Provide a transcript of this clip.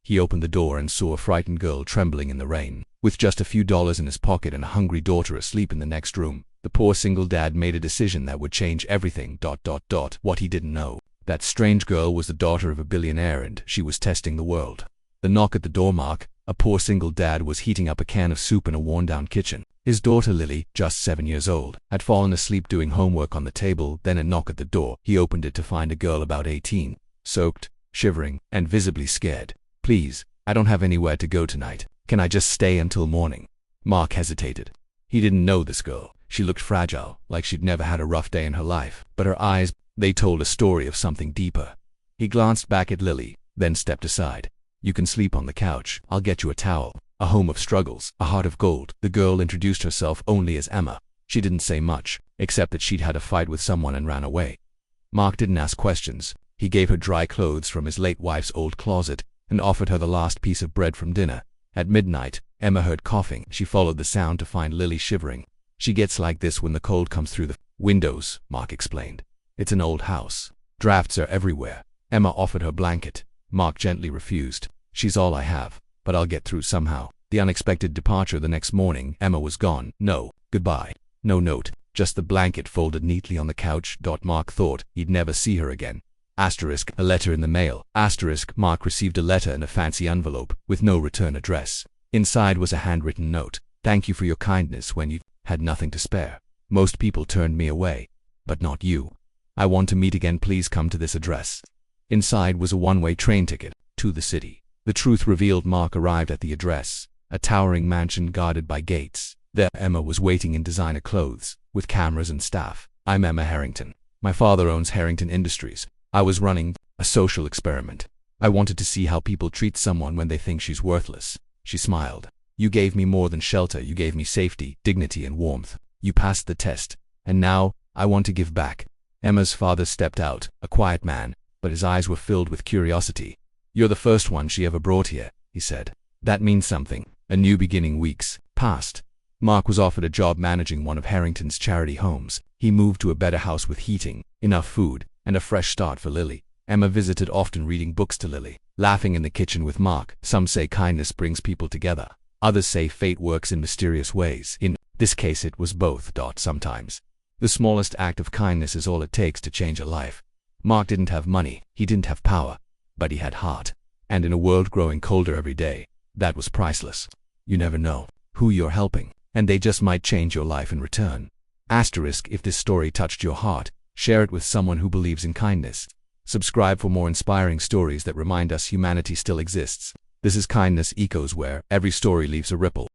He opened the door and saw a frightened girl trembling in the rain, with just a few dollars in his pocket and a hungry daughter asleep in the next room. The poor single dad made a decision that would change everything. What he didn't know. That strange girl was the daughter of a billionaire and she was testing the world. The knock at the door. Mark, a poor single dad, was heating up a can of soup in a worn-down kitchen. His daughter Lily, just 7 years old, had fallen asleep doing homework on the table. Then a knock at the door. He opened it to find a girl about 18, soaked, shivering, and visibly scared. "Please, I don't have anywhere to go tonight. Can I just stay until morning?" Mark hesitated. He didn't know this girl. She looked fragile, like she'd never had a rough day in her life. But her eyes, they told a story of something deeper. He glanced back at Lily, then stepped aside. "You can sleep on the couch. I'll get you a towel. A home of struggles, a heart of gold." The girl introduced herself only as Emma. She didn't say much, except that she'd had a fight with someone and ran away. Mark didn't ask questions. He gave her dry clothes from his late wife's old closet and offered her the last piece of bread from dinner. At midnight, Emma heard coughing. She followed the sound to find Lily shivering. "She gets like this when the cold comes through the windows," Mark explained. "It's an old house. Drafts are everywhere." Emma offered her blanket. Mark gently refused. "She's all I have, but I'll get through somehow." The unexpected departure the next morning. Emma was gone. No goodbye, no note, just the blanket folded neatly on the couch. Mark thought he'd never see her again. Asterisk, a letter in the mail. Asterisk, Mark received a letter in a fancy envelope with no return address. Inside was a handwritten note. "Thank you for your kindness when you had nothing to spare. Most people turned me away, but not you. I want to meet again. Please come to this address." Inside was a one-way train ticket to the city. The truth revealed. Mark arrived at the address, a towering mansion guarded by gates. There Emma was waiting in designer clothes, with cameras and staff. "I'm Emma Harrington. My father owns Harrington Industries. I was running a social experiment. I wanted to see how people treat someone when they think she's worthless." She smiled. "You gave me more than shelter. You gave me safety, dignity, and warmth. You passed the test. And now, I want to give back." Emma's father stepped out, a quiet man, but his eyes were filled with curiosity. "You're the first one she ever brought here," he said. "That means something." A new beginning. Weeks passed. Mark was offered a job managing one of Harrington's charity homes. He moved to a better house with heating, enough food, and a fresh start for Lily. Emma visited often, reading books to Lily, laughing in the kitchen with Mark. Some say kindness brings people together. Others say fate works in mysterious ways. In this case it was both. Sometimes the smallest act of kindness is all it takes to change a life. Mark didn't have money, he didn't have power, but he had heart. And in a world growing colder every day, that was priceless. You never know who you're helping, and they just might change your life in return. Asterisk, if this story touched your heart, share it with someone who believes in kindness. Subscribe for more inspiring stories that remind us humanity still exists. This is Kindness Echoes, where every story leaves a ripple.